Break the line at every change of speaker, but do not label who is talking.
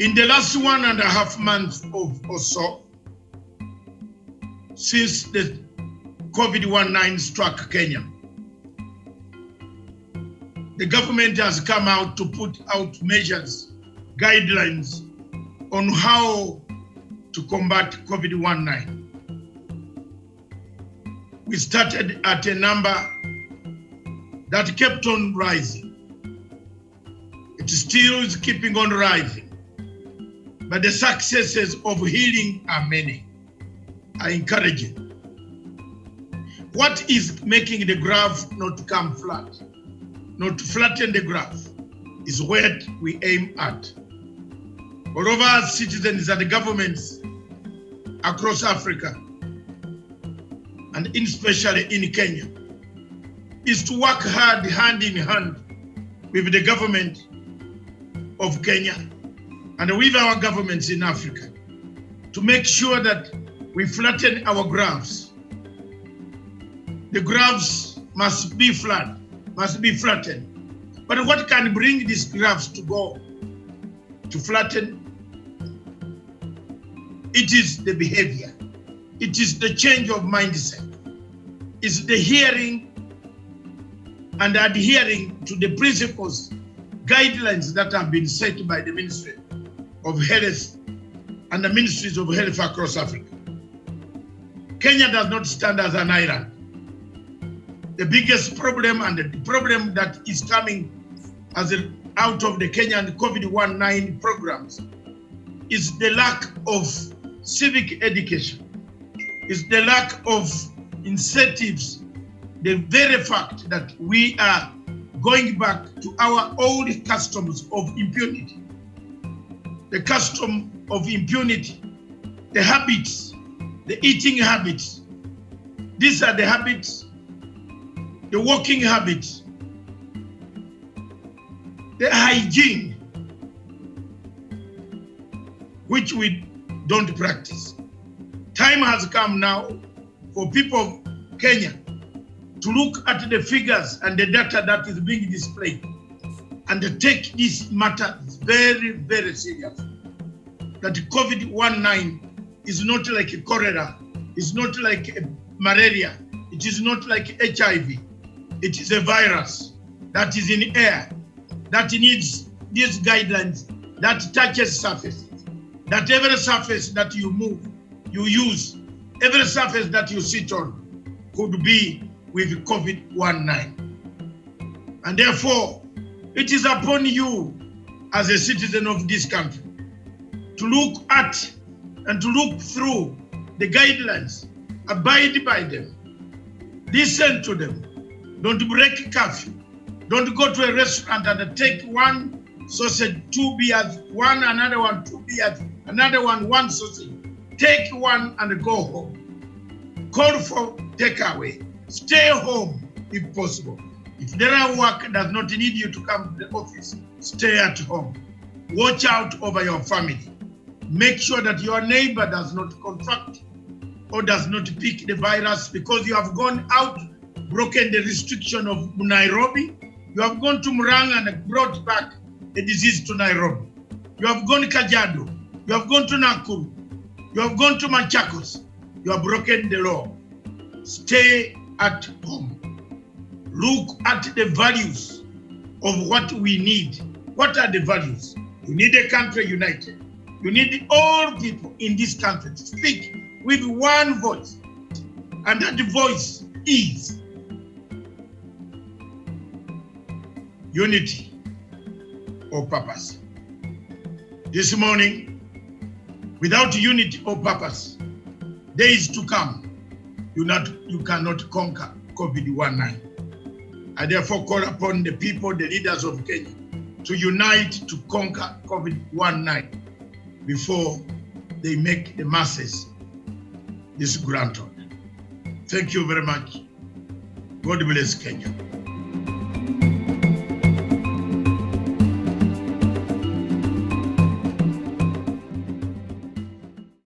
In the last 1.5 months or so, since the COVID-19 struck Kenya, the government has come out to put out measures, guidelines on how to combat COVID-19. We started at a number that kept on rising. It still is keeping on rising. But the successes of healing are many, are encouraging. What is making the graph not to come flat, not to flatten the graph, is what we aim at. All of our citizens and the governments across Africa, and especially in Kenya, is to work hard, hand in hand with the government of Kenya and with our governments in Africa to make sure that we flatten our graphs. The graphs must be flat, must be flattened. But what can bring these graphs to go to flatten? It is the behavior. It is the change of mindset. It's the hearing and adhering to the principles, guidelines that have been set by the Ministry of Health and the ministries of health across Africa. Kenya does not stand as an island. The biggest problem and the problem that is coming out of the Kenyan COVID-19 programs is the lack of civic education, is the lack of incentives, the very fact that we are going back to our old customs of impunity. The custom of impunity, the habits, the eating habits. These are the habits, the walking habits, the hygiene, which we don't practice. Time has come now for people of Kenya to look at the figures and the data that is being displayed and to take this matter very, very serious. That COVID-19 is not like a cholera, it's not like a malaria, it is not like HIV. It is a virus that is in air, that needs these guidelines, that touches surface, that every surface that you move, you use, every surface that you sit on could be with COVID-19. And therefore, it is upon you as a citizen of this country to look at and to look through the guidelines, abide by them, listen to them, don't break curfew, don't go to a restaurant and take one sausage, 2 beers, one, another one, 2 beers, another one sausage. Take one and go home. Call for takeaway. Stay home if possible. If there are work does not need you to come to the office, stay at home. Watch out over your family. Make sure that your neighbor does not contract or does not pick the virus because you have gone out, broken the restriction of Nairobi. You have gone to Murang'a and brought back a disease to Nairobi. You have gone to Kajiado. You have gone to Nakuru. You have gone to Machakos. You have broken the law. Stay at home. Look at the values of what we need. What are the values? You need a country united. You need all people in this country to speak with one voice. And that voice is unity or purpose. This morning, without unity or purpose, days to come, you cannot conquer COVID-19. I therefore call upon the people, the leaders of Kenya, to unite to conquer COVID-19 before they make the masses disgruntled. Thank you very much. God bless Kenya.